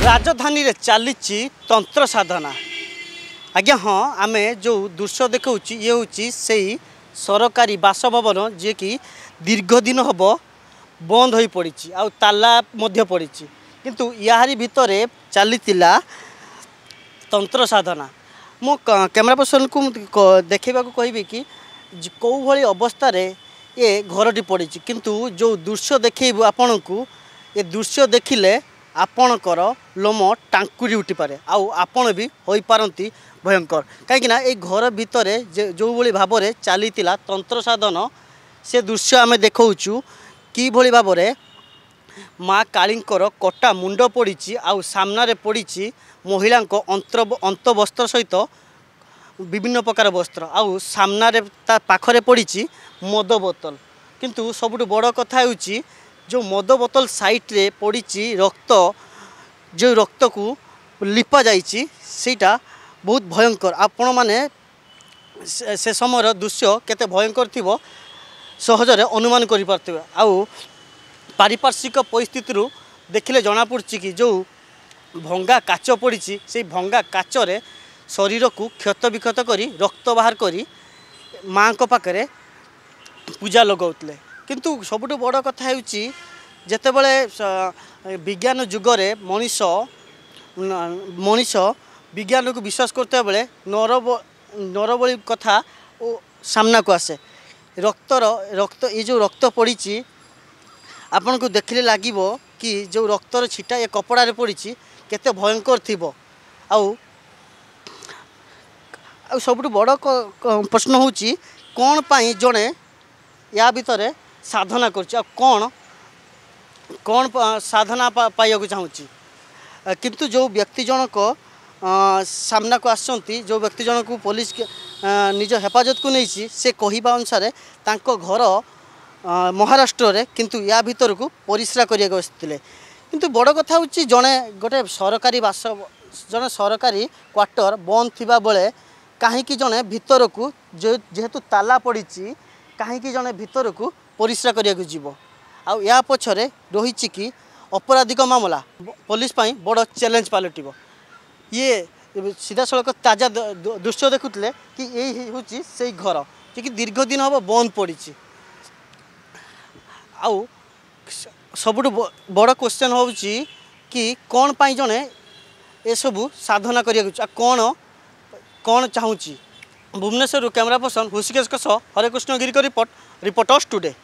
राजधानी रे चली तंत्र साधना। आज्ञा हाँ आम जो दृश्य देखा ये हूँ से सरकारी बासभवन जी कि दीर्घ दिन हम बंद हो पड़ी आ ताला पड़ी किंतु यारी भितर चली तंत्र साधना। मो कैमरा पर्सन को देखा कहबी कि कौ भली अवस्था ये घरटी पड़ी किंतु जो दृश्य देखू आपण को ये दृश्य देखिले आपणकर लोम टांकुरी उठी पारे आपण भी हो पारती भयंकर कहीं घर भितर जो भली भाव में चली तंत्र साधन से दृश्य आम देखु कि भली भाव में माँ कालींकर कटा मुंड पड़ी सामने पड़ी महिला अंत वस्त्र सहित विभिन्न प्रकार वस्त्र आउ सामने पाखरे पड़ी मद बोतल किंतु सबुठ बड़ कथा होची जो मद बोतल साइड रे पड़ी रक्त जो रक्त को लिपा जाइए सेटा बहुत भयंकर। आपण माने से समय दृश्य केते भयंकर थिबो सहजरे अनुमान करि पारथिबे। आउ पारिपार्श्विक परिस्थिति रु देखिले जना पड़छि कि जो भंगा काच पड़ी से भंगा काचरे शरीर को क्षत विक्षत करी रक्त बाहर करी माँ को पाखरे पूजा लगाउतले किंतु सबुठ बड़ कथा होची जेतेबेले विज्ञान जुगरे मनीष मनीष विज्ञान को विश्वास करते बेले नरबली कथा सामना को आसे रक्त ये जो रक्त पड़ी आपन को देखले लागिबो कि जो रक्तर छिटा ये कपड़ा रे पड़ी केते भयंकर थिबो। आउ सबुठ बड़ प्रश्न होची कौन पाई जड़े या भितर साधना कर कौन कौन साधना पाइबा चाहूँगी किंतु जो व्यक्ति जनक सामना को आसछंती जो व्यक्ति जनक को पुलिस निज हेफाजत को नहीं से कहवा अनुसार तांको घर महाराष्ट्र रे किंतु या भीतर को परिश्रा करिया बसते किंतु बड़ कथा होची जड़े गोटे सरकारी बास जड़े सरकारी क्वार्टर बंद थिबा बेले कहीं जड़े भीतर को जो जेहेतु ताला पड़ी कहीं जड़े भीतर को परिश्रा करिया जीव आउ या पछरे रही कि अपराधिक मामला पुलिस पाई बड़ चैलेंज पलटिब। ये सीधा सड़क ताजा दृश्य देखुले कि यही हूँ से घर जी दीर्घ दिन हम बंद पड़ी आउ सबुठ बड़ क्वेश्चन हो कि कौन पाई जड़े ये सबू साधना करिया कौन कौन चाहूँगी। भुवनेश्वर कैमरा पर्सन हृषिकेश हरे कृष्ण गिरी रिपोर्टर्स टुडे।